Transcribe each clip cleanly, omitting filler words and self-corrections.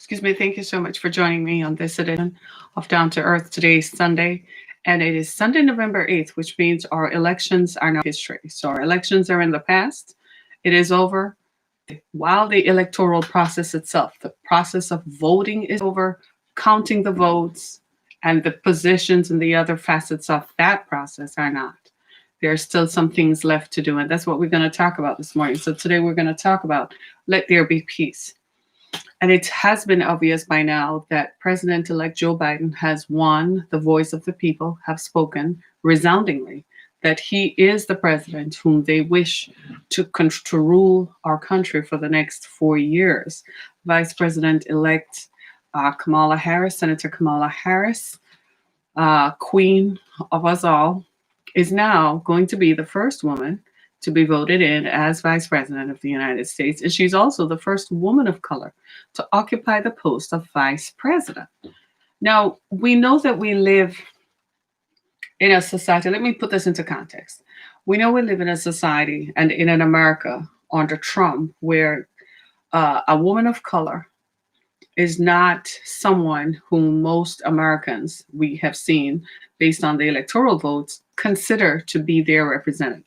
Excuse me. Thank you so much for joining me on this edition of Down to Earth. Today is Sunday, and it is Sunday, November 8th, which means our elections are now history. So our elections are in the past. It is over. While the electoral process itself, the process of voting is over, counting the votes and the positions and the other facets of that process are not. There are still some things left to do, and that's what we're going to talk about this morning. So today we're going to talk about let there be peace. And it has been obvious by now that President elect Joe Biden has won. The voice of the people have spoken resoundingly that he is the president whom they wish to rule our country for the next 4 years. Vice President elect Kamala Harris, Senator Kamala Harris, queen of us all, is now going to be the first woman to be voted in as Vice President of the United States. And she's also the first woman of color to occupy the post of Vice President. Now, we know that we live in a society, let me put this into context. We know we live in a society and in an America under Trump where a woman of color is not someone whom most Americans we have seen based on the electoral votes consider to be their representative.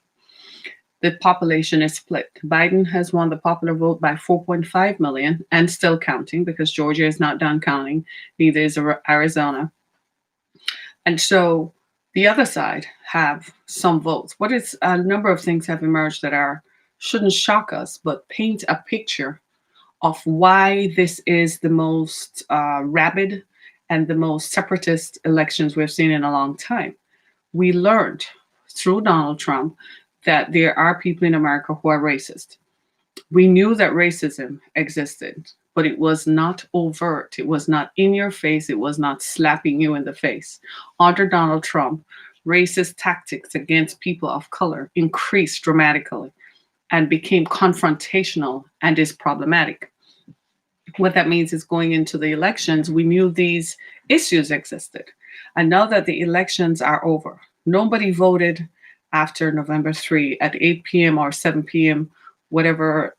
The population is split. Biden has won the popular vote by 4.5 million and still counting because Georgia is not done counting, neither is Arizona. And so the other side have some votes. What is a number of things have emerged that are shouldn't shock us, but paint a picture of why this is the most rabid and the most separatist elections we've seen in a long time. We learned through Donald Trump that there are people in America who are racist. We knew that racism existed, but it was not overt. It was not in your face. It was not slapping you in the face. Under Donald Trump, racist tactics against people of color increased dramatically and became confrontational and is problematic. What that means is going into the elections, we knew these issues existed. And now that the elections are over, nobody voted after November 3 at 8 p.m. or 7 p.m., whatever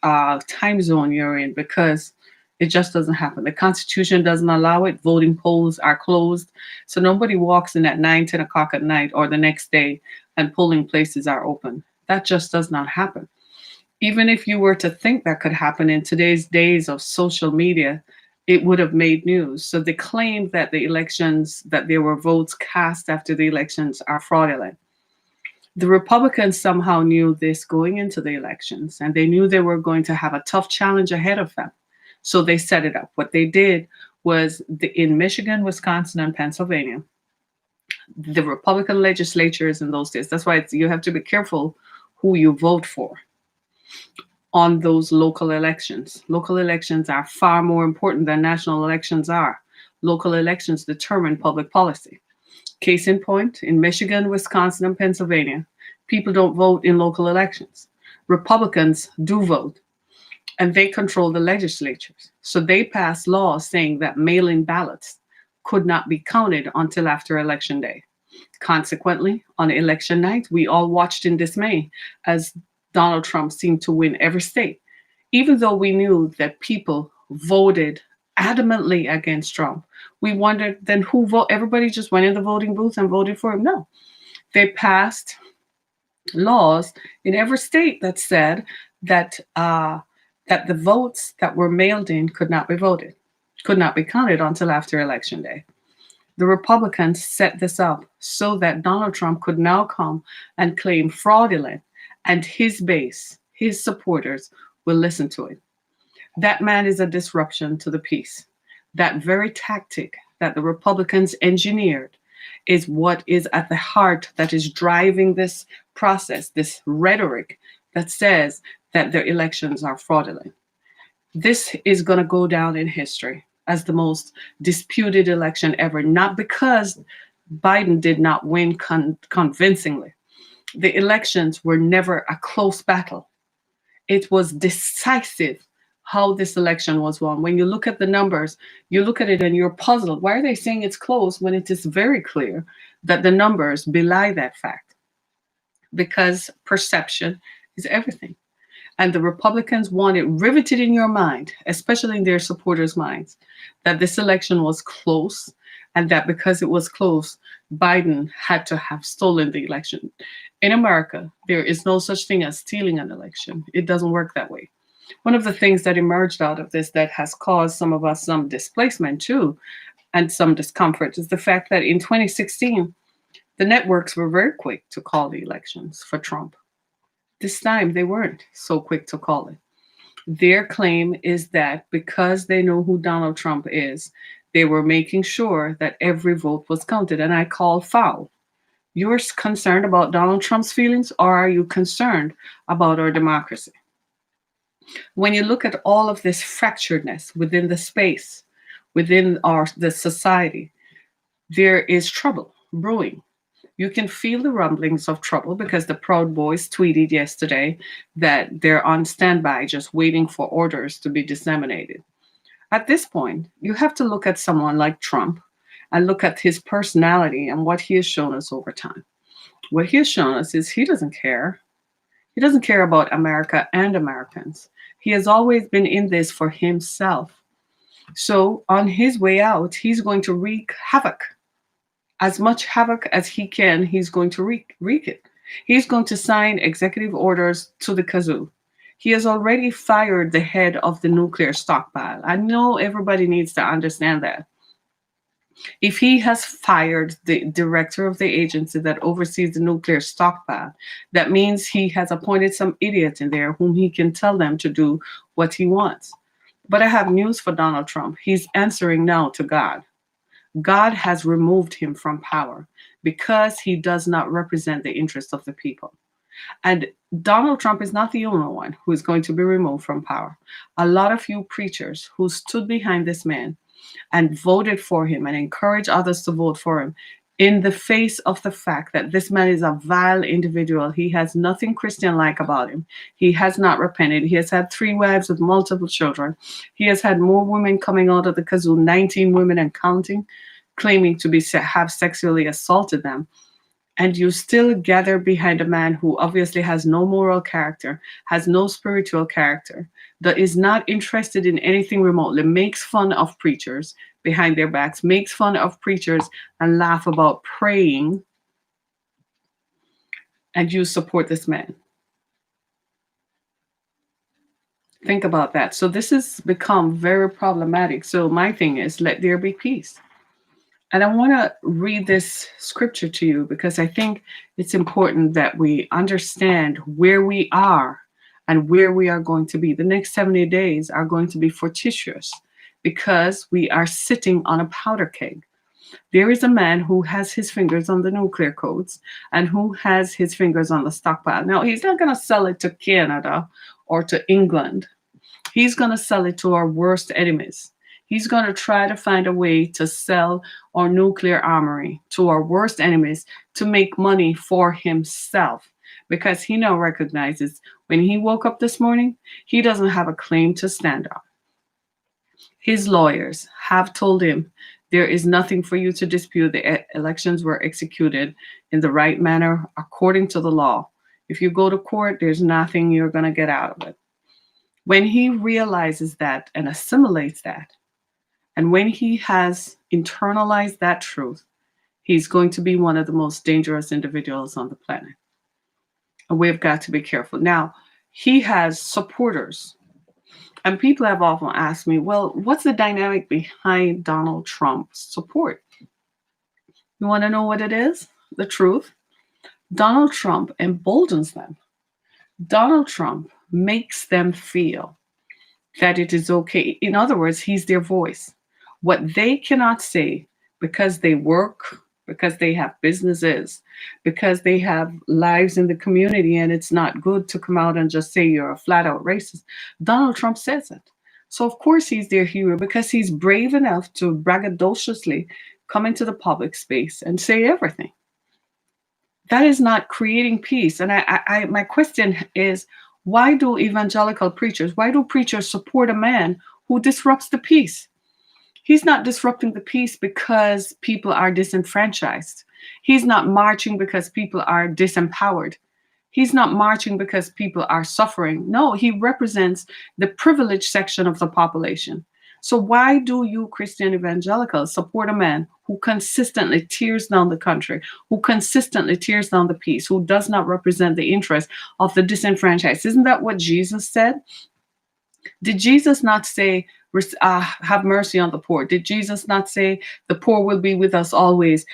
time zone you're in, because it just doesn't happen. The Constitution doesn't allow it. Voting polls are closed. So nobody walks in at 9, 10 o'clock at night or the next day and polling places are open. That just does not happen. Even if you were to think that could happen in today's days of social media, it would have made news. So the claim that the elections, that there were votes cast after the elections are fraudulent. The Republicans somehow knew this going into the elections, and they knew they were going to have a tough challenge ahead of them. So they set it up. What they did was in Michigan, Wisconsin, and Pennsylvania, the Republican legislatures in those days, that's why you have to be careful who you vote for on those local elections. Local elections are far more important than national elections are. Local elections determine public policy. Case in point, in Michigan, Wisconsin, and Pennsylvania, people don't vote in local elections. Republicans do vote, and they control the legislatures. So they pass laws saying that mail-in ballots could not be counted until after Election Day. Consequently, on election night, we all watched in dismay as Donald Trump seemed to win every state, even though we knew that people voted adamantly against Trump. We wondered then who vote. Everybody just went in the voting booth and voted for him. No, they passed laws in every state that said that that the votes that were mailed in could not be voted, could not be counted until after Election Day. The Republicans set this up so that Donald Trump could now come and claim fraudulent, and his base, his supporters, will listen to it. That man is a disruption to the peace. That very tactic that the Republicans engineered is what is at the heart that is driving this process, this rhetoric that says that their elections are fraudulent. This is going to go down in history as the most disputed election ever, not because Biden did not win convincingly. The elections were never a close battle. It was decisive how this election was won. When you look at the numbers, you look at it and you're puzzled. Why are they saying it's close when it is very clear that the numbers belie that fact? Because perception is everything. And the Republicans want it riveted in your mind, especially in their supporters' minds, that this election was close and that because it was close, Biden had to have stolen the election. In America, there is no such thing as stealing an election. It doesn't work that way. One of the things that emerged out of this that has caused some of us some displacement too and some discomfort is the fact that in 2016, the networks were very quick to call the elections for Trump. This time, they weren't so quick to call it. Their claim is that because they know who Donald Trump is, they were making sure that every vote was counted. And I call foul. You're concerned about Donald Trump's feelings, or are you concerned about our democracy? When you look at all of this fracturedness within the space, within the society, there is trouble brewing. You can feel the rumblings of trouble because the Proud Boys tweeted yesterday that they're on standby just waiting for orders to be disseminated. At this point, you have to look at someone like Trump and look at his personality and what he has shown us over time. What he has shown us is he doesn't care. He doesn't care about America and Americans. He has always been in this for himself. So on his way out, he's going to wreak havoc. As much havoc as he can, he's going to wreak it. He's going to sign executive orders to the kazoo. He has already fired the head of the nuclear stockpile. I know everybody needs to understand that. If he has fired the director of the agency that oversees the nuclear stockpile, that means he has appointed some idiot in there whom he can tell them to do what he wants. But I have news for Donald Trump. He's answering now to God. God has removed him from power because he does not represent the interests of the people. And Donald Trump is not the only one who is going to be removed from power. A lot of you preachers who stood behind this man and voted for him and encouraged others to vote for him in the face of the fact that this man is a vile individual. He has nothing Christian-like about him. He has not repented. He has had 3 wives with multiple children. He has had more women coming out of the kazoo, 19 women and counting, claiming to have sexually assaulted them. And you still gather behind a man who obviously has no moral character, has no spiritual character, that is not interested in anything remotely, makes fun of preachers behind their backs, makes fun of preachers and laugh about praying, and you support this man. Think about that. So this has become very problematic. So my thing is, let there be peace. And I want to read this scripture to you because I think it's important that we understand where we are and where we are going to be. The next 70 days are going to be fortuitous because we are sitting on a powder keg. There is a man who has his fingers on the nuclear codes and who has his fingers on the stockpile. Now, he's not going to sell it to Canada or to England. He's going to sell it to our worst enemies. He's going to try to find a way to sell our nuclear armory to our worst enemies to make money for himself because he now recognizes when he woke up this morning, he doesn't have a claim to stand on. His lawyers have told him there is nothing for you to dispute. The elections were executed in the right manner according to the law. If you go to court, there's nothing you're going to get out of it. When he realizes that and assimilates that, and when he has internalized that truth, he's going to be one of the most dangerous individuals on the planet. And we've got to be careful. Now, he has supporters. And people have often asked me, well, what's the dynamic behind Donald Trump's support? You want to know what it is? The truth? Donald Trump emboldens them. Donald Trump makes them feel that it is okay. In other words, he's their voice. What they cannot say because they work, because they have businesses, because they have lives in the community, and it's not good to come out and just say you're a flat out racist. Donald Trump says it. So of course he's their hero because he's brave enough to braggadociously come into the public space and say everything. That is not creating peace. And my question is, why do evangelical preachers, why do preachers support a man who disrupts the peace? He's not disrupting the peace because people are disenfranchised. He's not marching because people are disempowered. He's not marching because people are suffering. No, he represents the privileged section of the population. So why do you Christian evangelicals support a man who consistently tears down the country, who consistently tears down the peace, who does not represent the interest of the disenfranchised? Isn't that what Jesus said? Did Jesus not say, have mercy on the poor? Did Jesus not say, the poor will be with us always?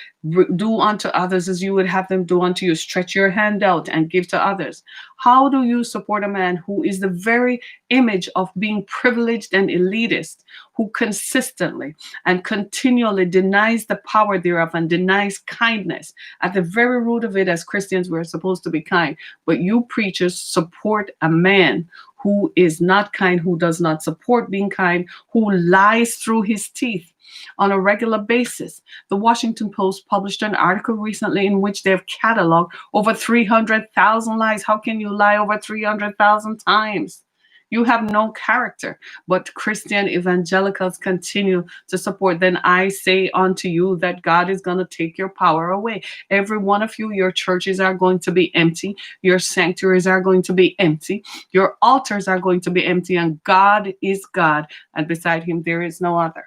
Do unto others as you would have them do unto you. Stretch your hand out and give to others. How do you support a man who is the very image of being privileged and elitist, who consistently and continually denies the power thereof and denies kindness? At the very root of it, as Christians, we're supposed to be kind. But you preachers support a man who is not kind, who does not support being kind, who lies through his teeth on a regular basis. The Washington Post published an article recently in which they've cataloged over 300,000 lies. How can you lie over 300,000 times? You have no character. But Christian evangelicals continue to support. Then I say unto you that God is going to take your power away. Every one of you, your churches are going to be empty. Your sanctuaries are going to be empty. Your altars are going to be empty. And God is God. And beside him, there is no other.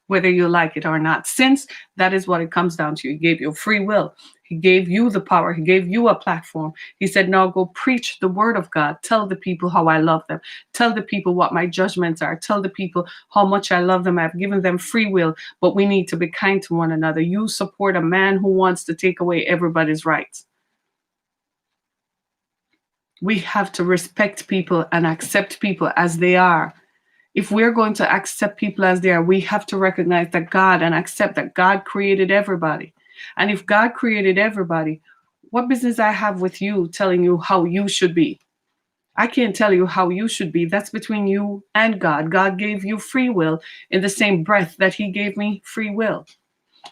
Whether you like it or not, since that is what it comes down to. He gave you free will. He gave you the power. He gave you a platform. He said, now go preach the word of God. Tell the people how I love them. Tell the people what my judgments are. Tell the people how much I love them. I've given them free will, but we need to be kind to one another. You support a man who wants to take away everybody's rights. We have to respect people and accept people as they are. If we're going to accept people as they are, we have to recognize that God and accept that God created everybody. And if God created everybody, what business I have with you telling you how you should be? I can't tell you how you should be. That's between you and God. God gave you free will in the same breath that he gave me free will.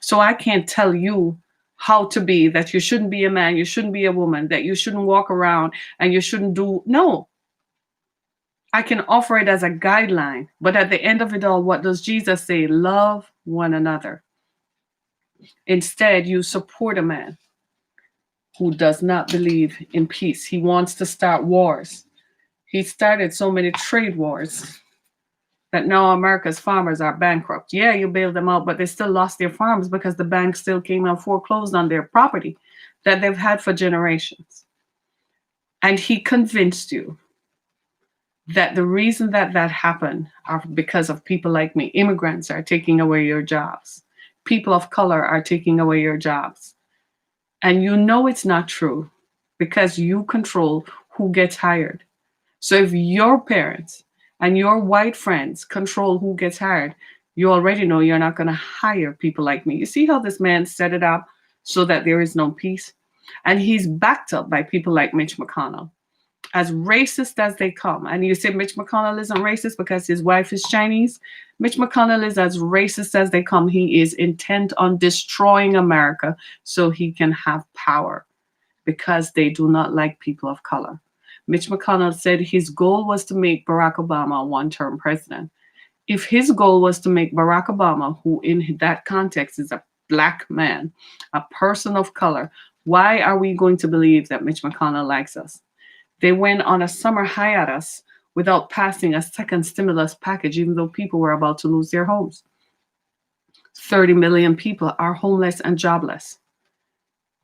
So I can't tell you how to be, that you shouldn't be a man, you shouldn't be a woman, that you shouldn't walk around and you shouldn't do. No. I can offer it as a guideline, but at the end of it all, what does Jesus say? Love one another. Instead, you support a man who does not believe in peace. He wants to start wars. He started so many trade wars that now America's farmers are bankrupt. Yeah, you bailed them out, but they still lost their farms because the bank still came and foreclosed on their property that they've had for generations. And he convinced you that the reason that that happened are because of people like me. Immigrants are taking away your jobs. People of color are taking away your jobs. And you know it's not true because you control who gets hired. So if your parents and your white friends control who gets hired, you already know you're not going to hire people like me. You see how this man set it up so that there is no peace? And he's backed up by people like Mitch McConnell. As racist as they come. And you say Mitch McConnell isn't racist because his wife is Chinese. Mitch McConnell is as racist as they come. He is intent on destroying America so he can have power because they do not like people of color. Mitch McConnell said his goal was to make Barack Obama a one-term president. If his goal was to make Barack Obama, who in that context is a black man, a person of color, why are we going to believe that Mitch McConnell likes us? They went on a summer hiatus without passing a second stimulus package, even though people were about to lose their homes. 30 million people are homeless and jobless.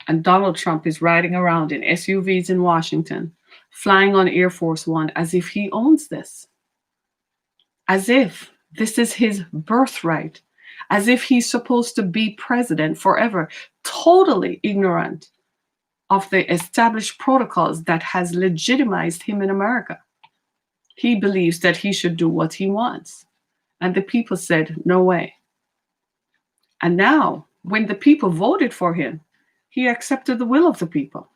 And Donald Trump is riding around in SUVs in Washington, flying on Air Force One as if he owns this. As if this is his birthright. As if he's supposed to be president forever, totally ignorant of the established protocols that has legitimized him in America. He believes that he should do what he wants. And the people said, no way. And now, when the people voted for him, he accepted the will of the people.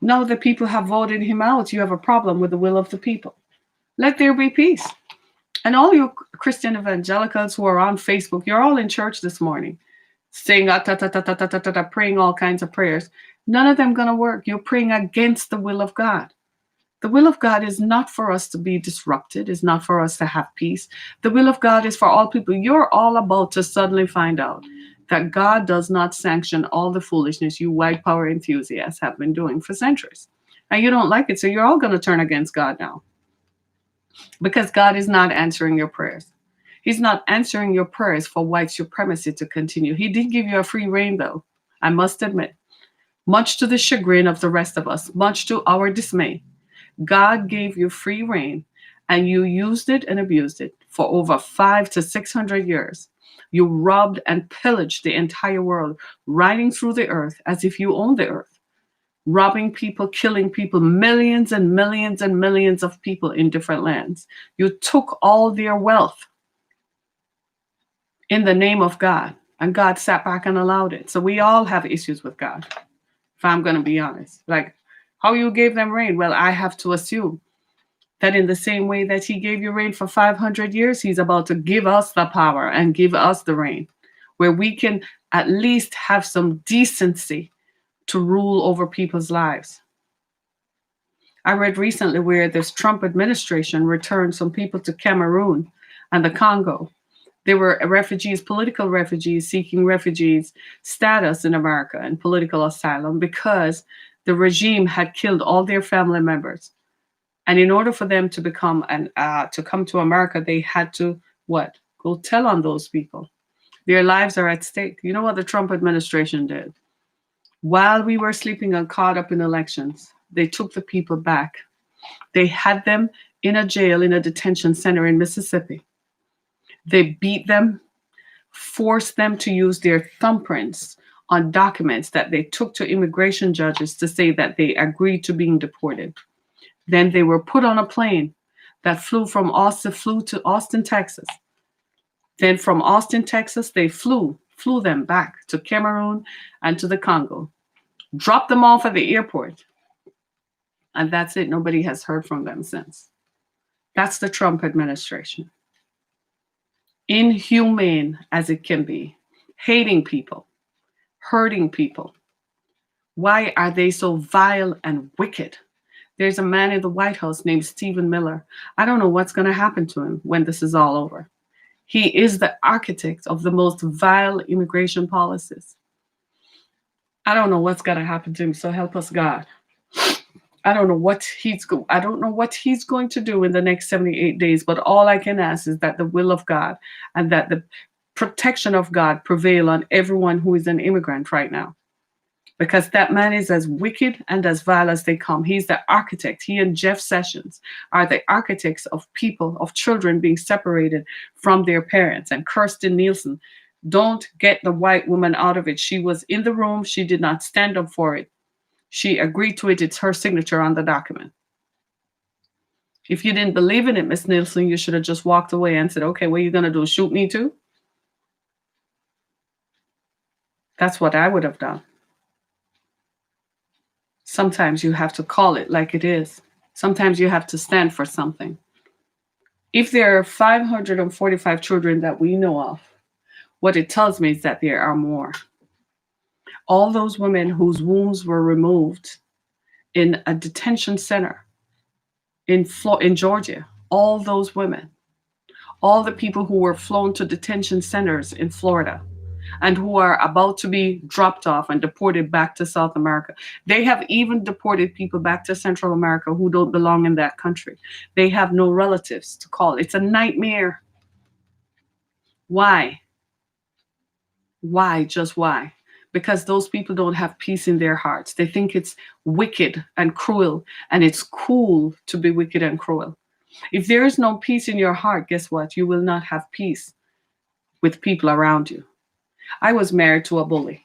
Now the people have voted him out. You have a problem with the will of the people. Let there be peace. And all you Christian evangelicals who are on Facebook, you're all in church this morning, saying, praying all kinds of prayers. None of them going to work. You're praying against the will of God. The will of God is not for us to be disrupted. It's not for us to have peace. The will of God is for all people. You're all about to suddenly find out that God does not sanction all the foolishness you white power enthusiasts have been doing for centuries. And you don't like it, so you're all going to turn against God now because God is not answering your prayers. He's not answering your prayers for white supremacy to continue. He did give you a free reign, though, I must admit, much to the chagrin of the rest of us, much to our dismay. God gave you free reign, and you used it and abused it for over 500 to 600 years. You robbed and pillaged the entire world, riding through the earth as if you owned the earth, robbing people, killing people, millions and millions and millions of people in different lands. You took all their wealth in the name of God, and God sat back and allowed it. So we all have issues with God, if I'm going to be honest. Like, how you gave them rain? Well, I have to assume that in the same way that he gave you rain for 500 years, he's about to give us the power and give us the rain, where we can at least have some decency to rule over people's lives. I read recently where this Trump administration returned some people to Cameroon and the Congo. They were refugees, political refugees, seeking refugees status in America and political asylum because the regime had killed all their family members. And in order for them to become to come to America, they had to what? Go tell on those people. Their lives are at stake. You know what the Trump administration did? While we were sleeping and caught up in elections, they took the people back. They had them in a jail, in a detention center in Mississippi. They beat them, forced them to use their thumbprints on documents that they took to immigration judges to say that they agreed to being deported. Then they were put on a plane that flew to Austin, Texas. Then from Austin, Texas, they flew them back to Cameroon and to the Congo, dropped them off at the airport. And that's it. Nobody has heard from them since. That's the Trump administration. Inhumane as it can be, hating people, hurting people. Why are they so vile and wicked? There's a man in the White House named Stephen Miller. I don't know what's going to happen to him when this is all over. He is the architect of the most vile immigration policies. I don't know what's going to happen to him, so help us God. I don't know what he's going to do in the next 78 days, but all I can ask is that the will of God and that the protection of God prevail on everyone who is an immigrant right now. Because that man is as wicked and as vile as they come. He's the architect. He and Jeff Sessions are the architects of people, of children being separated from their parents. And Kirstjen Nielsen, don't get the white woman out of it. She was in the room. She did not stand up for it. She agreed to it. It's her signature on the document. If you didn't believe in it, Miss Nielsen, you should have just walked away and said, okay, what are you going to do? Shoot me too? That's what I would have done. Sometimes you have to call it like it is. Sometimes you have to stand for something. If there are 545 children that we know of, what it tells me is that there are more. All those women whose wombs were removed in a detention center in Georgia, all those women, all the people who were flown to detention centers in Florida, and who are about to be dropped off and deported back to South America. They have even deported people back to Central America who don't belong in that country. They have no relatives to call. It's a nightmare. Why? Why? Just why? Because those people don't have peace in their hearts. They think it's wicked and cruel, and it's cool to be wicked and cruel. If there is no peace in your heart, guess what? You will not have peace with people around you. I was married to a bully.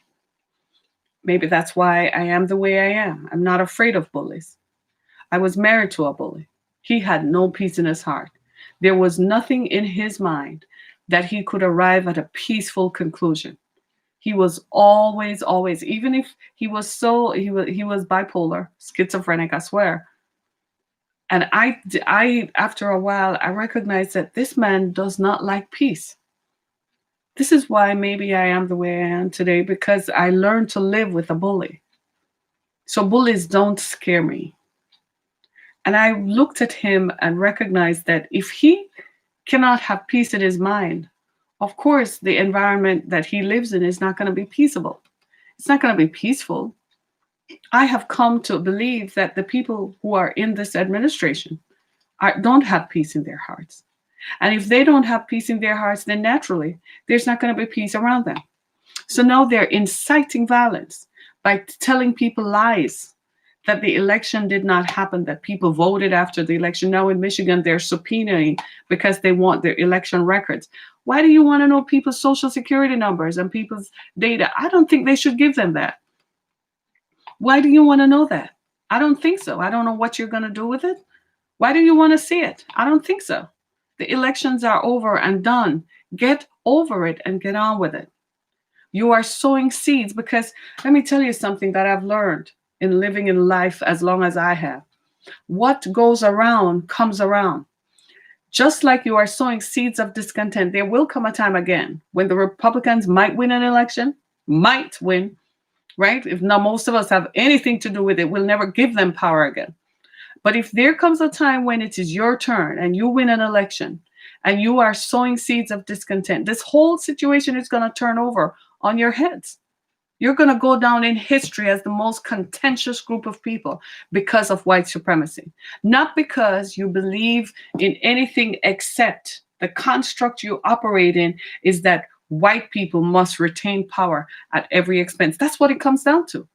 Maybe that's why I am the way I am. I'm not afraid of bullies. I was married to a bully. He had no peace in his heart. There was nothing in his mind that he could arrive at a peaceful conclusion. He was always, even if he was bipolar, schizophrenic, I swear. And I after a while, I recognized that this man does not like peace. This is why maybe I am the way I am today, because I learned to live with a bully. So bullies don't scare me. And I looked at him and recognized that if he cannot have peace in his mind Of course, the environment that he lives in is not going to be peaceable. It's not going to be peaceful. I have come to believe that the people who are in this administration don't have peace in their hearts. And if they don't have peace in their hearts, then naturally there's not going to be peace around them. So now they're inciting violence by telling people lies that the election did not happen, that people voted after the election. Now in Michigan, they're subpoenaing because they want their election records. Why do you want to know people's social security numbers and people's data? I don't think they should give them that. Why do you want to know that? I don't think so. I don't know what you're going to do with it. Why do you want to see it? I don't think so. The elections are over and done. Get over it and get on with it. You are sowing seeds because let me tell you something that I've learned in living in life as long as I have. What goes around comes around. Just like you are sowing seeds of discontent, there will come a time again when the Republicans might win an election, might win, right? If not, most of us have anything to do with it, we'll never give them power again. But if there comes a time when it is your turn and you win an election and you are sowing seeds of discontent, this whole situation is going to turn over on your heads. You're going to go down in history as the most contentious group of people because of white supremacy. Not because you believe in anything except the construct you operate in is that white people must retain power at every expense. That's what it comes down to.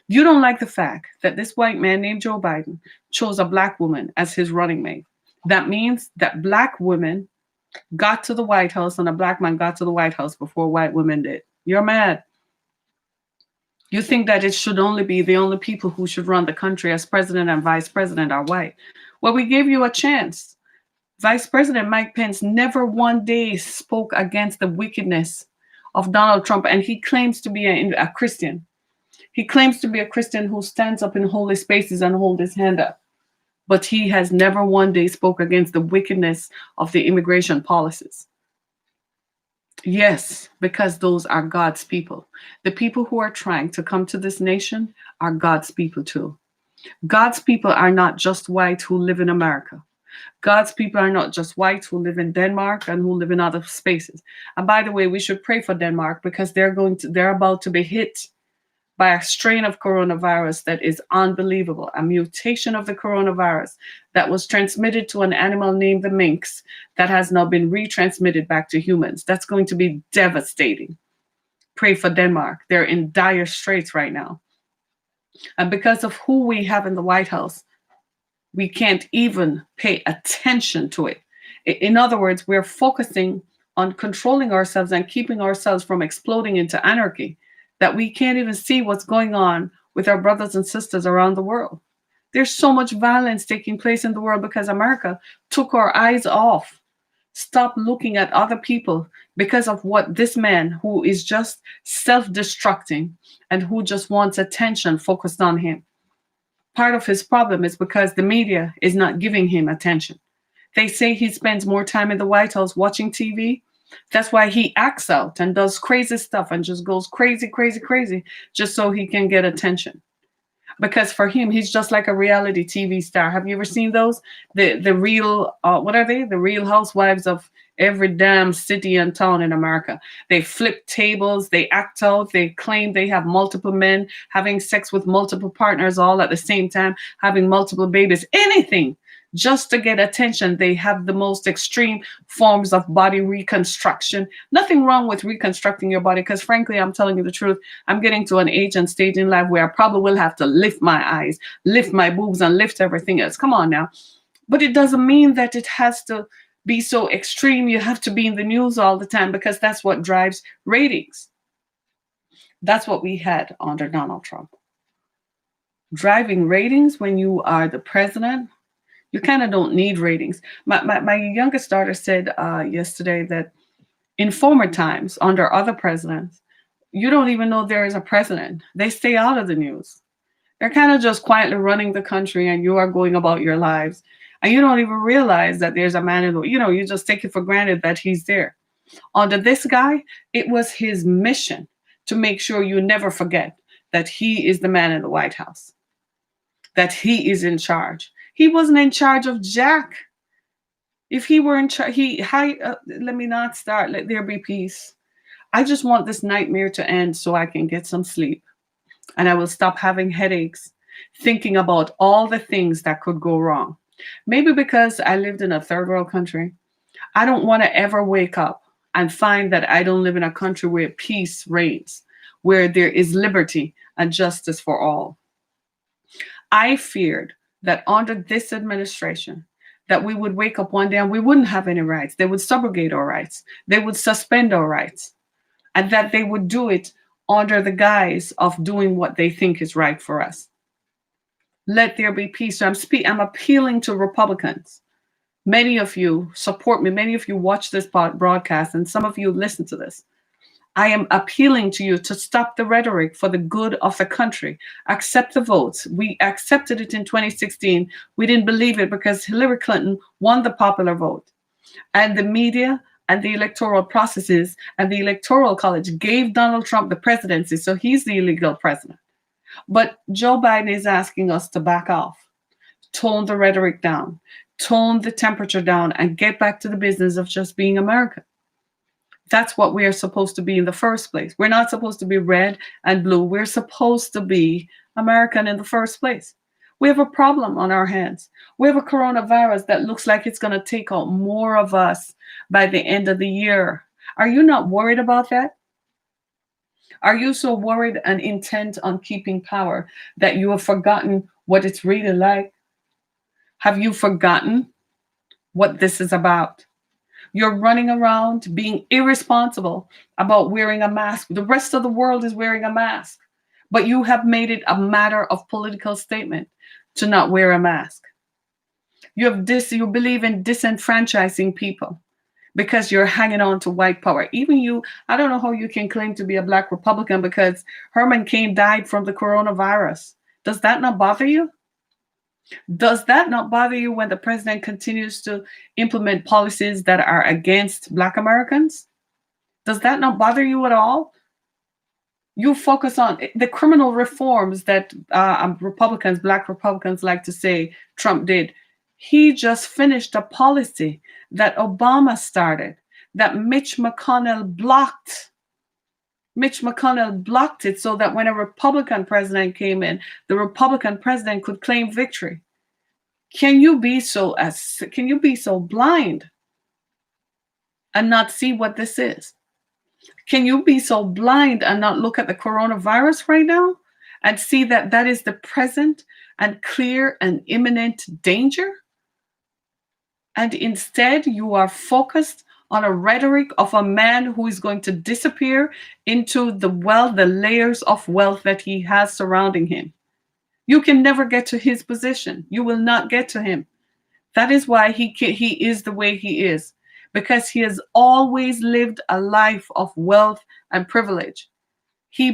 You don't like the fact that this white man named Joe Biden chose a black woman as his running mate. That means that black women got to the White House and a black man got to the White House before white women did. You're mad. You think that it should only be the only people who should run the country as president and vice president are white. Well, we gave you a chance. Vice President Mike Pence never one day spoke against the wickedness of Donald Trump, and he claims to be a Christian. He claims to be a Christian who stands up in holy spaces and holds his hand up. But he has never one day spoke against the wickedness of the immigration policies. Yes, because those are God's people. The people who are trying to come to this nation are God's people too. God's people are not just white who live in America. God's people are not just white who live in Denmark and who live in other spaces. And by the way, we should pray for Denmark because they're about to be hit by a strain of coronavirus that is unbelievable, a mutation of the coronavirus that was transmitted to an animal named the minx that has now been retransmitted back to humans. That's going to be devastating. Pray for Denmark. They're in dire straits right now. And because of who we have in the White House, we can't even pay attention to it. In other words, we're focusing on controlling ourselves and keeping ourselves from exploding into anarchy, that we can't even see what's going on with our brothers and sisters around the world. There's so much violence taking place in the world because America took our eyes off, stopped looking at other people because of what this man who is just self-destructing and who just wants attention focused on him. Part of his problem is because the media is not giving him attention. They say he spends more time in the White House watching TV. That's why he acts out and does crazy stuff and just goes crazy, crazy, crazy, just so he can get attention. Because for him, he's just like a reality TV star. Have you ever seen those? The real, what are they? The Real Housewives of every damn city and town in America. They flip tables, they act out, they claim they have multiple men, having sex with multiple partners all at the same time, having multiple babies, anything just to get attention. They have the most extreme forms of body reconstruction. Nothing wrong with reconstructing your body, because frankly, I'm telling you the truth, I'm getting to an age and stage in life where I probably will have to lift my eyes, lift my boobs, and lift everything else. Come on now. But it doesn't mean that it has to be so extreme. You have to be in the news all the time, because that's what drives ratings. That's what we had under Donald Trump. Driving ratings when you are the president, you kind of don't need ratings. My youngest daughter said yesterday that in former times, under other presidents, you don't even know there is a president. They stay out of the news. They're kind of just quietly running the country, and you are going about your lives. And you don't even realize that there's a man in the, you just take it for granted that he's there. Under this guy, it was his mission to make sure you never forget that he is the man in the White House, that he is in charge. He wasn't in charge of Jack. If he were in charge, let me not start. Let there be peace. I just want this nightmare to end so I can get some sleep and I will stop having headaches thinking about all the things that could go wrong. Maybe because I lived in a third world country, I don't want to ever wake up and find that I don't live in a country where peace reigns, where there is liberty and justice for all. I feared that under this administration, that we would wake up one day and we wouldn't have any rights. They would subrogate our rights. They would suspend our rights, and that they would do it under the guise of doing what they think is right for us. Let there be peace. So I'm appealing to Republicans. Many of you support me. Many of you watch this broadcast, and some of you listen to this. I am appealing to you to stop the rhetoric for the good of the country. Accept the votes. We accepted it in 2016. We didn't believe it because Hillary Clinton won the popular vote. And the media and the electoral processes and the electoral college gave Donald Trump the presidency. So he's the illegal president. But Joe Biden is asking us to back off, tone the rhetoric down, tone the temperature down, and get back to the business of just being American. That's what we are supposed to be in the first place. We're not supposed to be red and blue. We're supposed to be American in the first place. We have a problem on our hands. We have a coronavirus that looks like it's going to take out more of us by the end of the year. Are you not worried about that? Are you so worried and intent on keeping power that you have forgotten what it's really like? Have you forgotten what this is about? You're running around being irresponsible about wearing a mask. The rest of the world is wearing a mask, but you have made it a matter of political statement to not wear a mask. You believe in disenfranchising people because you're hanging on to white power. Even you, I don't know how you can claim to be a Black Republican because Herman Cain died from the coronavirus. Does that not bother you? Does that not bother you when the president continues to implement policies that are against Black Americans? Does that not bother you at all? You focus on the criminal reforms that Republicans, Black Republicans, like to say Trump did. He just finished a policy that Obama started, that Mitch McConnell blocked. Mitch McConnell blocked it so that when a Republican president came in, the Republican president could claim victory. Can you be so blind and not see what this is? Can you be so blind and not look at the coronavirus right now and see that that is the present and clear and imminent danger? And instead, you are focused on a rhetoric of a man who is going to disappear into the layers of wealth that he has surrounding him. You can never get to his position. You will not get to him. That is why he is the way he is, because he has always lived a life of wealth and privilege. He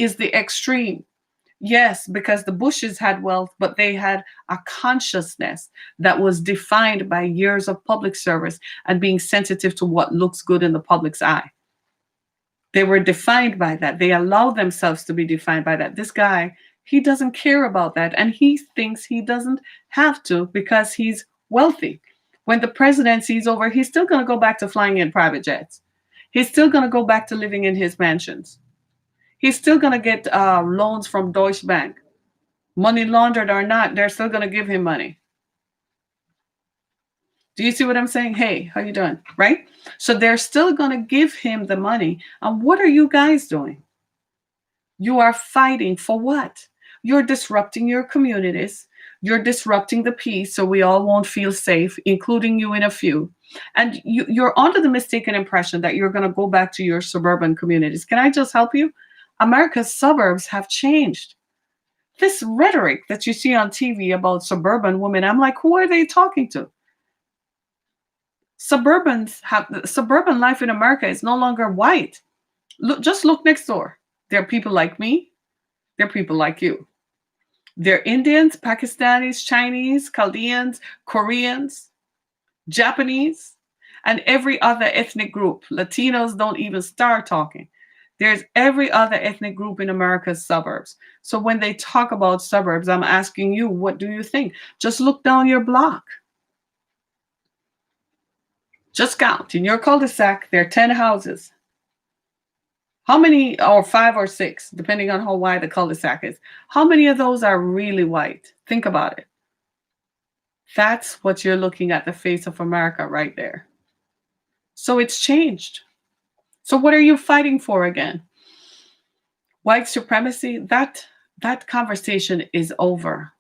is the extreme. Yes, because the Bushes had wealth, but they had a consciousness that was defined by years of public service and being sensitive to what looks good in the public's eye. They were defined by that. They allowed themselves to be defined by that. This guy, he doesn't care about that. And he thinks he doesn't have to because he's wealthy. When the presidency is over, he's still going to go back to flying in private jets. He's still going to go back to living in his mansions. He's still going to get loans from Deutsche Bank. Money laundered or not, they're still going to give him money. Do you see what I'm saying? Hey, how you doing? Right? So they're still going to give him the money. And what are you guys doing? You are fighting for what? You're disrupting your communities. You're disrupting the peace so we all won't feel safe, including you in a few. And you're under the mistaken impression that you're going to go back to your suburban communities. Can I just help you? America's suburbs have changed. This rhetoric that you see on TV about suburban women, I'm like, who are they talking to? Suburban life in America is no longer white. Just look next door. There are people like me. There are people like you. They're Indians, Pakistanis, Chinese, Chaldeans, Koreans, Japanese, and every other ethnic group. Latinos don't even start talking. There's every other ethnic group in America's suburbs. So when they talk about suburbs, I'm asking you, what do you think? Just look down your block. Just count. In your cul-de-sac, there are 10 houses. How many, or 5 or 6, depending on how wide the cul-de-sac is, how many of those are really white? Think about it. That's what you're looking at, the face of America right there. So it's changed. So what are you fighting for again? White supremacy? That conversation is over.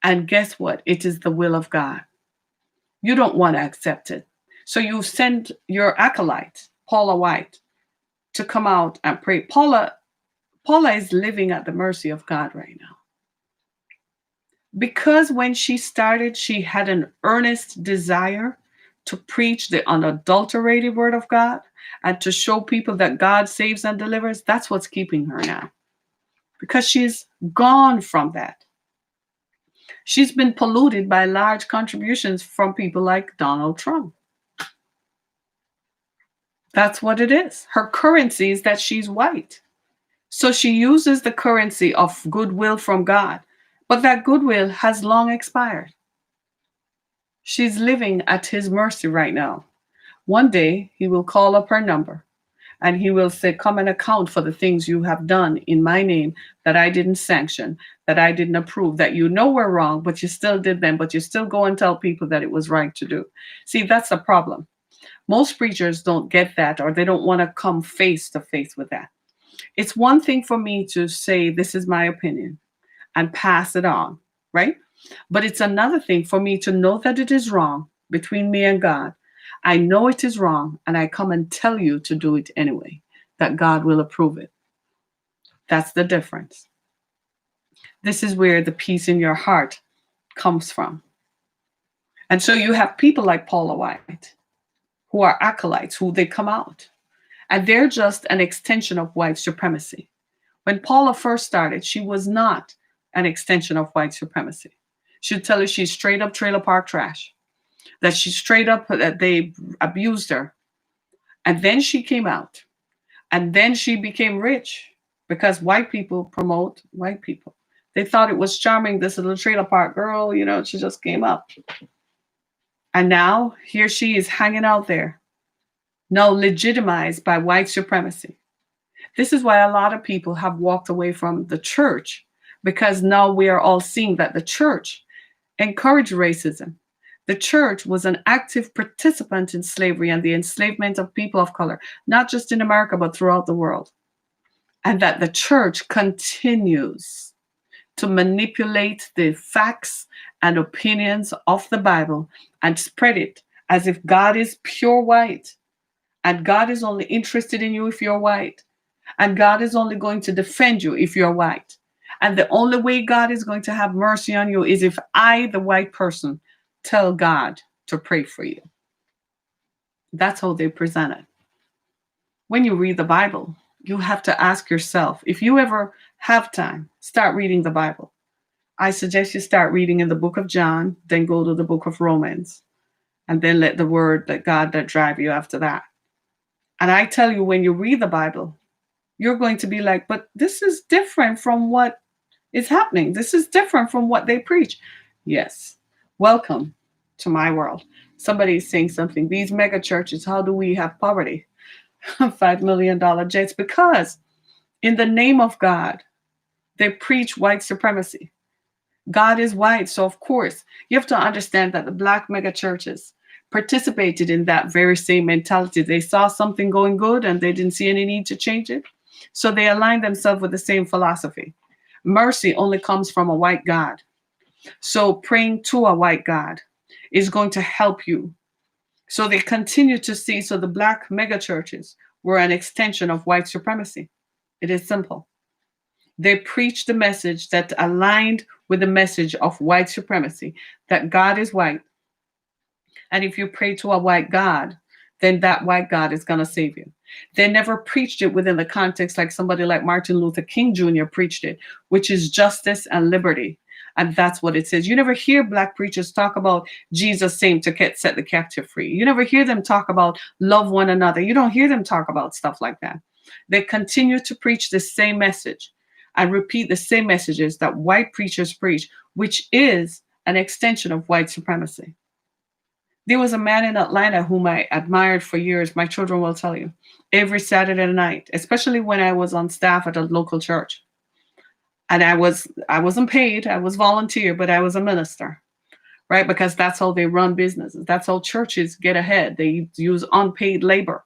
And guess what? It is the will of God. You don't want to accept it. So you send your acolyte, Paula White, to come out and pray. Paula is living at the mercy of God right now. Because when she started, she had an earnest desire to preach the unadulterated word of God and to show people that God saves and delivers. That's what's keeping her now. Because she's gone from that. She's been polluted by large contributions from people like Donald Trump. That's what it is. Her currency is that she's white. So she uses the currency of goodwill from God. But that goodwill has long expired. She's living at his mercy right now. One day he will call up her number and he will say, come and account for the things you have done in my name that I didn't sanction, that I didn't approve, that you know were wrong, but you still did them, but you still go and tell people that it was right to do. See, that's the problem. Most preachers don't get that, or they don't want to come face to face with that. It's one thing for me to say, this is my opinion and pass it on, right? But it's another thing for me to know that it is wrong between me and God. I know it is wrong, and I come and tell you to do it anyway, that God will approve it. That's the difference. This is where the peace in your heart comes from. And so you have people like Paula White, who are acolytes, who they come out, and they're just an extension of white supremacy. When Paula first started, she was not an extension of white supremacy. She'd tell you she's straight up trailer park trash, that she's straight up, that they abused her. And then she came out, and then she became rich because white people promote white people. They thought it was charming, this little trailer park girl, she just came up. And now here she is hanging out there, now legitimized by white supremacy. This is why a lot of people have walked away from the church, because now we are all seeing that the church encouraged racism. The church was an active participant in slavery and the enslavement of people of color, not just in America, but throughout the world. And that the church continues to manipulate the facts and opinions of the Bible and spread it as if God is pure white, and God is only interested in you if you're white, and God is only going to defend you if you're white. And the only way God is going to have mercy on you is if I, the white person, tell God to pray for you. That's how they present it. When you read the Bible, you have to ask yourself, if you ever have time, start reading the Bible. I suggest you start reading in the book of John, then go to the book of Romans, and then let the word, let God that drive you after that. And I tell you, when you read the Bible, you're going to be like, but this is different from what is happening. This is different from what they preach. Yes. Welcome to my world. Somebody is saying something. These mega churches, how do we have poverty? $5 million jets. Because in the name of God, they preach white supremacy. God is white. So of course, you have to understand that the black mega churches participated in that very same mentality. They saw something going good and they didn't see any need to change it. So they aligned themselves with the same philosophy. Mercy only comes from a white God. So praying to a white God is going to help you. So they continue to see, so the black mega churches were an extension of white supremacy. It is simple. They preached the message that aligned with the message of white supremacy, that God is white. And if you pray to a white God, then that white God is going to save you. They never preached it within the context like somebody like Martin Luther King Jr. preached it, which is justice and liberty. And that's what it says. You never hear black preachers talk about Jesus saying to set the captive free. You never hear them talk about love one another. You don't hear them talk about stuff like that. They continue to preach the same message and repeat the same messages that white preachers preach, which is an extension of white supremacy. There was a man in Atlanta whom I admired for years. My children will tell you. Every Saturday night, especially when I was on staff at a local church. And I wasn't paid, I was volunteer, but I was a minister, right? Because that's how they run businesses. That's how churches get ahead. They use unpaid labor.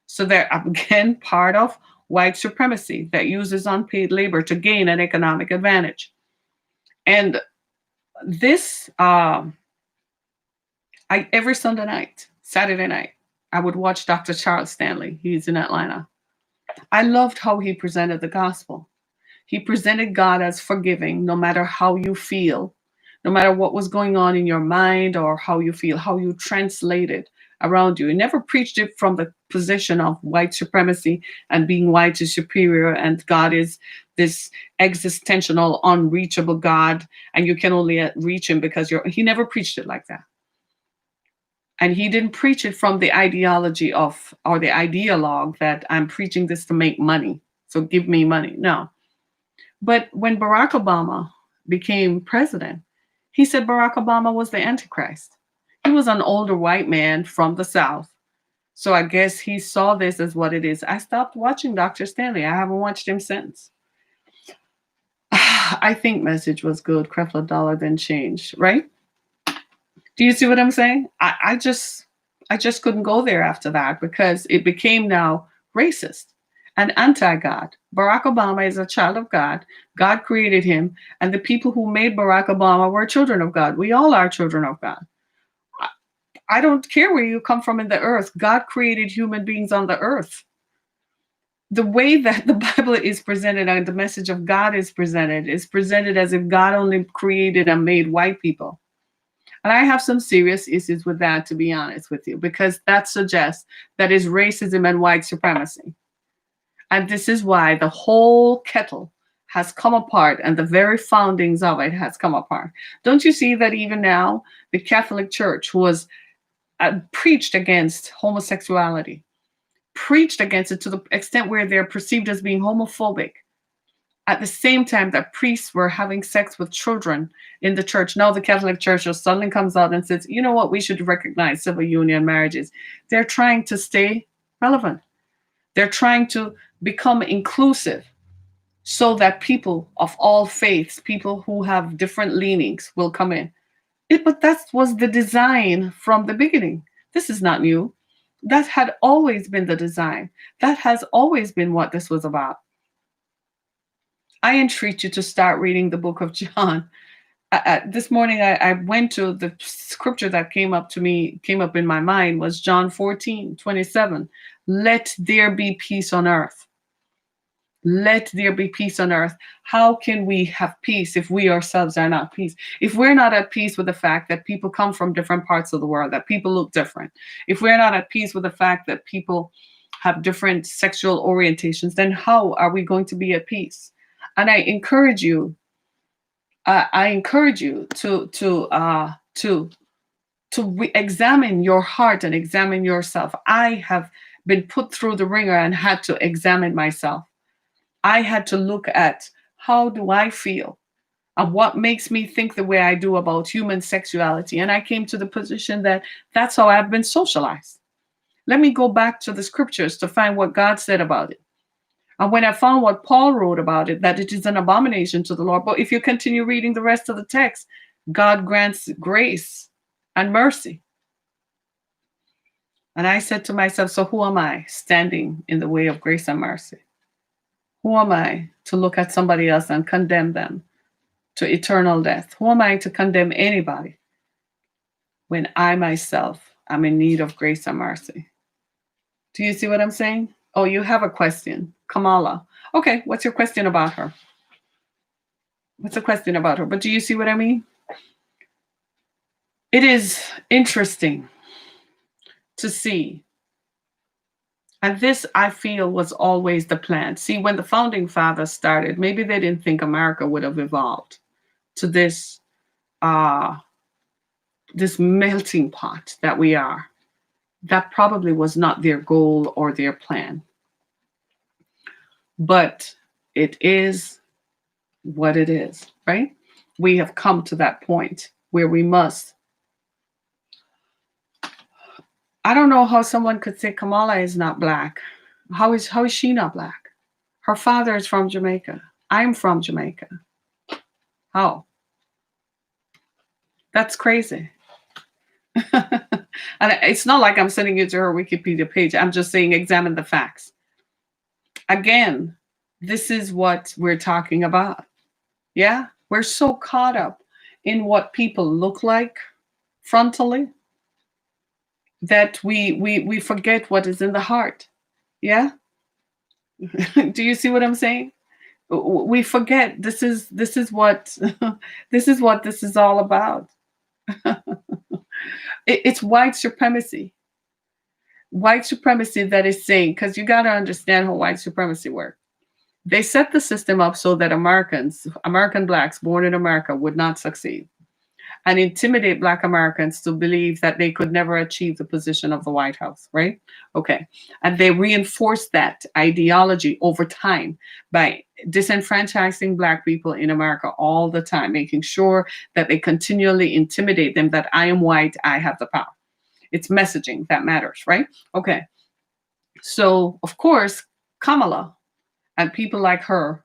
So they're again part of white supremacy that uses unpaid labor to gain an economic advantage. And this I every Sunday night, Saturday night, I would watch Dr. Charles Stanley. He's in Atlanta. I loved how he presented the gospel. He presented God as forgiving no matter how you feel, no matter what was going on in your mind or how you feel, how you translate it around you. He never preached it from the position of white supremacy and being white is superior and God is this existential, unreachable God, and you can only reach him because you're. He never preached it like that. And he didn't preach it from the ideology of, or the ideologue that I'm preaching this to make money. So give me money. No. But when Barack Obama became president, he said Barack Obama was the Antichrist. He was an older white man from the South. So I guess he saw this as what it is. I stopped watching Dr. Stanley. I haven't watched him since. I think message was good. Creflo Dollar then changed, right? Do you see what I'm saying? I just couldn't go there after that because it became now racist and anti-God. Barack Obama is a child of God. God created him, and the people who made Barack Obama were children of God. We all are children of God. I don't care where you come from in the earth. God created human beings on the earth. The way that the Bible is presented and the message of God is presented as if God only created and made white people. And I have some serious issues with that, to be honest with you, because that suggests that is racism and white supremacy. And this is why the whole kettle has come apart and the very foundings of it has come apart. Don't you see that even now the Catholic Church was preached against homosexuality, preached against it to the extent where they're perceived as being homophobic. At the same time that priests were having sex with children in the church, now the Catholic Church just suddenly comes out and says, you know what, we should recognize civil union marriages. They're trying to stay relevant. They're trying to become inclusive so that people of all faiths, people who have different leanings, will come in. But that was the design from the beginning. This is not new. That had always been the design. That has always been what this was about. I entreat you to start reading the book of John. This morning, I went to the scripture that came up in my mind was John 14:27. Let there be peace on earth. Let there be peace on earth. How can we have peace if we ourselves are not peace? If we're not at peace with the fact that people come from different parts of the world, that people look different, if we're not at peace with the fact that people have different sexual orientations, then how are we going to be at peace? And I encourage you to examine your heart and examine yourself. I have been put through the ringer and had to examine myself. I had to look at how do I feel and what makes me think the way I do about human sexuality. And I came to the position that that's how I've been socialized. Let me go back to the scriptures to find what God said about it. And when I found what Paul wrote about it, that it is an abomination to the Lord. But if you continue reading the rest of the text, God grants grace and mercy. And I said to myself, so who am I standing in the way of grace and mercy? Who am I to look at somebody else and condemn them to eternal death? Who am I to condemn anybody when I myself am in need of grace and mercy? Do you see what I'm saying? Oh, you have a question. Kamala. Okay, what's your question about her? What's the question about her? But do you see what I mean? It is interesting to see. And this, I feel, was always the plan. See, when the founding fathers started, maybe they didn't think America would have evolved to this melting pot that we are. That probably was not their goal or their plan. But it is what it is, right? We have come to that point where we must I don't know how someone could say Kamala is not black. How is she not black? Her father is from Jamaica. I'm from Jamaica. How? That's crazy. And it's not like I'm sending you to her Wikipedia page. I'm just saying examine the facts. Again, this is what we're talking about. Yeah? We're so caught up in what people look like frontally that we forget what is in the heart. Yeah? Do you see what I'm saying? We forget this is what this is all about. It's white supremacy. White supremacy that is saying, because you got to understand how white supremacy works. They set the system up so that American blacks born in America would not succeed and intimidate Black Americans to believe that they could never achieve the position of the White House, right? Okay. And they reinforce that ideology over time by disenfranchising Black people in America all the time, making sure that they continually intimidate them that I am white, I have the power. It's messaging that matters, right? Okay. So, of course, Kamala and people like her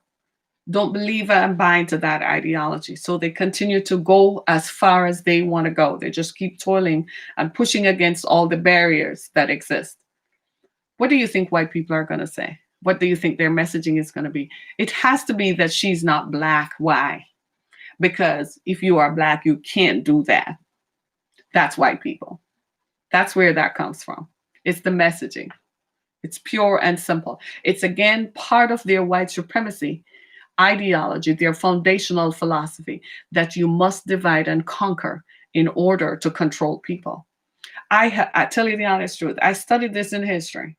don't believe and buy into that ideology. So they continue to go as far as they want to go. They just keep toiling and pushing against all the barriers that exist. What do you think white people are going to say? What do you think their messaging is going to be? It has to be that she's not black. Why? Because if you are black, you can't do that. That's white people. That's where that comes from. It's the messaging. It's pure and simple. It's again part of their white supremacy ideology, their foundational philosophy that you must divide and conquer in order to control people. I tell you the honest truth. I studied this in history.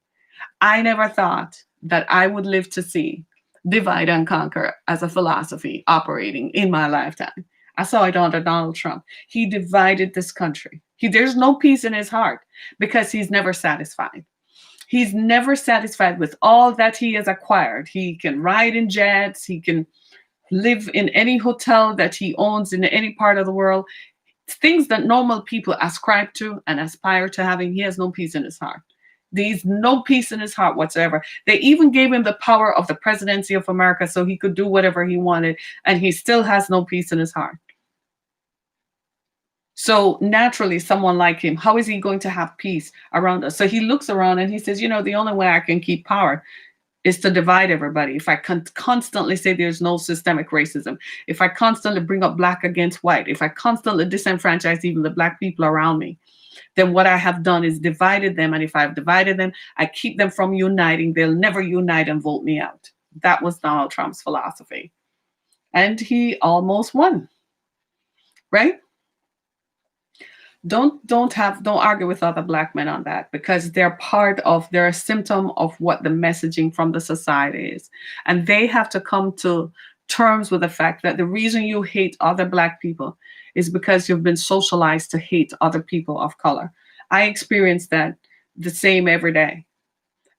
I never thought that I would live to see divide and conquer as a philosophy operating in my lifetime. I saw it under Donald Trump. He divided this country. There's no peace in his heart because he's never satisfied. He's never satisfied with all that he has acquired. He can ride in jets. He can live in any hotel that he owns in any part of the world. Things that normal people ascribe to and aspire to having, he has no peace in his heart. There's no peace in his heart whatsoever. They even gave him the power of the presidency of America so he could do whatever he wanted, and he still has no peace in his heart. So naturally, someone like him, how is he going to have peace around us? So he looks around and he says, the only way I can keep power is to divide everybody. If I constantly say there's no systemic racism, if I constantly bring up black against white, if I constantly disenfranchise even the black people around me, then what I have done is divided them. And if I've divided them, I keep them from uniting. They'll never unite and vote me out. That was Donald Trump's philosophy. And he almost won, right? Don't argue with other black men on that, because they're a symptom of what the messaging from the society is. And they have to come to terms with the fact that the reason you hate other black people is because you've been socialized to hate other people of color. I experience that the same every day,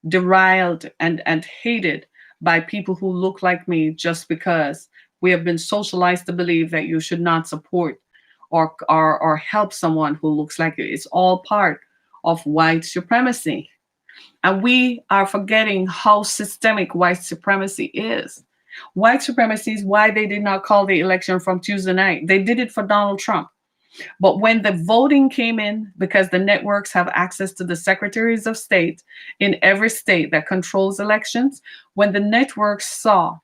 deriled and hated by people who look like me just because we have been socialized to believe that you should not support or help someone who looks like you. It's all part of white supremacy. And we are forgetting how systemic white supremacy is. White supremacy is why they did not call the election from Tuesday night. They did it for Donald Trump. But when the voting came in, because the networks have access to the secretaries of state in every state that controls elections, when the networks saw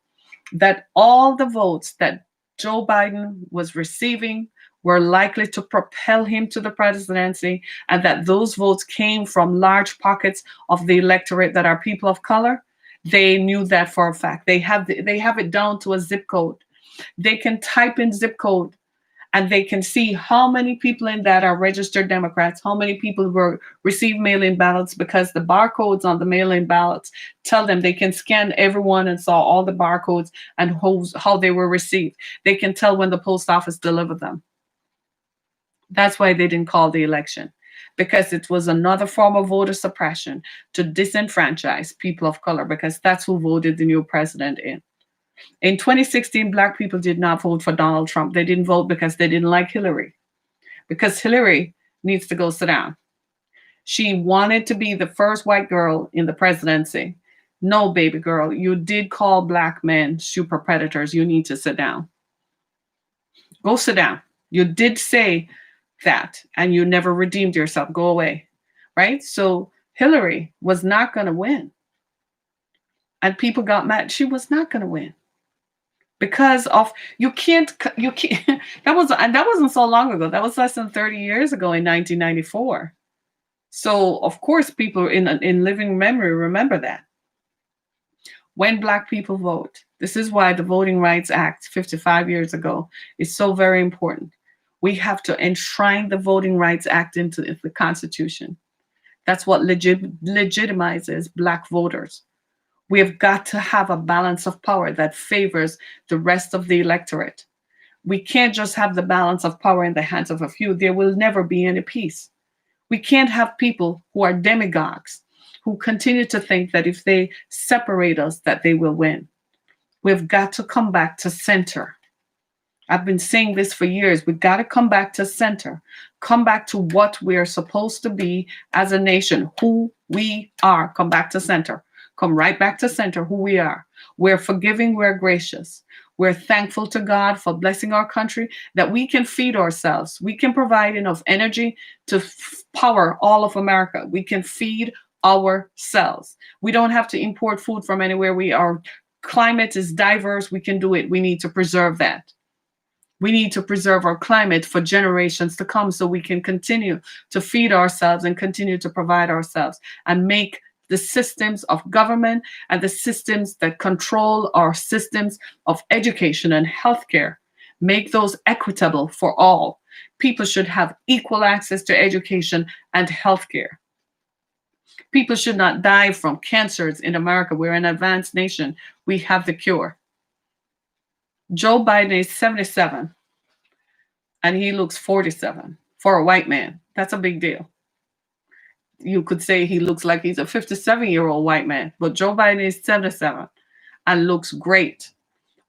that all the votes that Joe Biden was receiving were likely to propel him to the presidency, and that those votes came from large pockets of the electorate that are people of color, they knew that for a fact. They have it down to a zip code. They can type in zip code and they can see how many people in that are registered Democrats, how many people were receive mail-in ballots, because the barcodes on the mail-in ballots tell them. They can scan everyone and saw all the barcodes and how they were received. They can tell when the post office delivered them. That's why they didn't call the election, because it was another form of voter suppression to disenfranchise people of color, because that's who voted the new president in. In 2016, Black people did not vote for Donald Trump. They didn't vote because they didn't like Hillary, because Hillary needs to go sit down. She wanted to be the first white girl in the presidency. No, baby girl, you did call black men super predators. You need to sit down. Go sit down. You did say that, and you never redeemed yourself. Go away. Right? So Hillary was not going to win. And people got mad. She was not going to win because of you can't that wasn't so long ago. That was less than 30 years ago in 1994. So of course people in living memory remember that. When black people vote, this is why the Voting Rights Act 55 years ago is so very important. We have to enshrine the Voting Rights Act into the Constitution. That's what legitimizes black voters. We have got to have a balance of power that favors the rest of the electorate. We can't just have the balance of power in the hands of a few. There will never be any peace. We can't have people who are demagogues, who continue to think that if they separate us, that they will win. We've got to come back to center. I've been saying this for years. We've got to come back to center, come back to what we're supposed to be as a nation, who we are. Come back to center. Come right back to center, who we are. We're forgiving, we're gracious. We're thankful to God for blessing our country, that we can feed ourselves. We can provide enough energy to power all of America. We can feed ourselves. We don't have to import food from anywhere. Our climate is diverse. We can do it. We need to preserve that. We need to preserve our climate for generations to come so we can continue to feed ourselves and continue to provide ourselves and make the systems of government and the systems that control our systems of education and healthcare, make those equitable for all. People should have equal access to education and healthcare. People should not die from cancers in America. We're an advanced nation. We have the cure. Joe Biden is 77 and he looks 47 for a white man. That's a big deal. You could say he looks like he's a 57-year-old white man, but Joe Biden is 77 and looks great.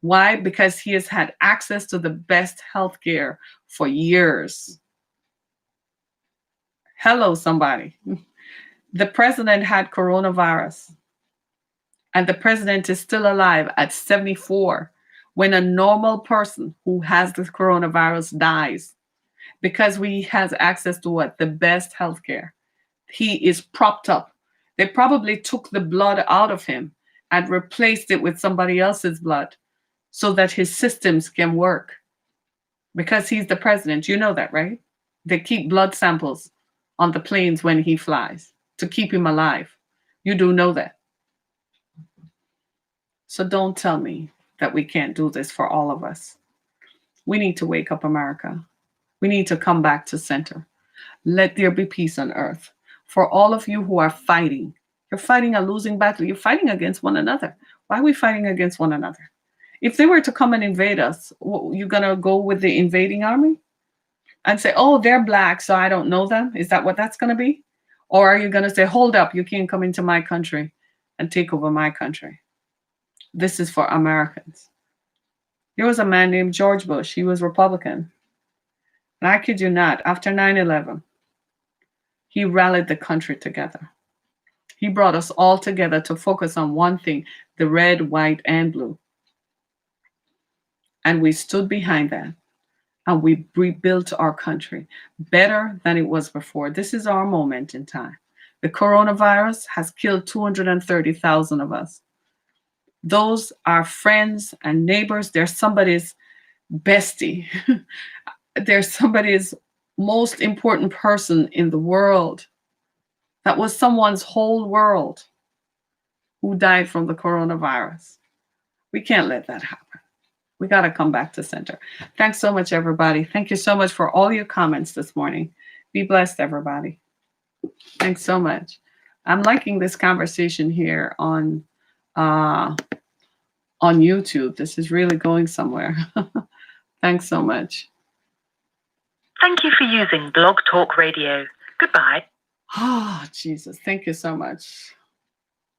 Why? Because he has had access to the best healthcare for years. Hello, somebody. The president had coronavirus, and the president is still alive at 74 when a normal person who has the coronavirus dies, because he has access to what? The best healthcare. He is propped up. They probably took the blood out of him and replaced it with somebody else's blood so that his systems can work. Because he's the president. You know that, right? They keep blood samples on the planes when he flies to keep him alive. You do know that. So don't tell me that we can't do this for all of us. We need to wake up, America. We need to come back to center. Let there be peace on earth. For all of you who are fighting, you're fighting a losing battle. You're fighting against one another. Why are we fighting against one another? If they were to come and invade us, you're going to go with the invading army and say, oh, they're black, so I don't know them? Is that what that's going to be? Or are you going to say, hold up, you can't come into my country and take over my country? This is for Americans. There was a man named George Bush. He was Republican. And I kid you not, after 9/11, he rallied the country together. He brought us all together to focus on one thing, the red, white, and blue. And we stood behind that. And we rebuilt our country better than it was before. This is our moment in time. The coronavirus has killed 230,000 of us. Those are friends and neighbors. They're somebody's bestie. They're somebody's most important person in the world. That was someone's whole world who died from the coronavirus. We can't let that happen. We got to come back to center. Thanks so much, everybody. Thank you so much for all your comments this morning. Be blessed, everybody. Thanks so much. I'm liking this conversation here on YouTube. This is really going somewhere. Thanks so much. Thank you for using Blog Talk Radio. Goodbye. Oh, Jesus. Thank you so much.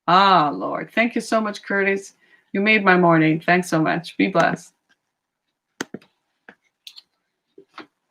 Ah, Lord. Thank you so much, Curtis. You made my morning. Thanks so much. Be blessed.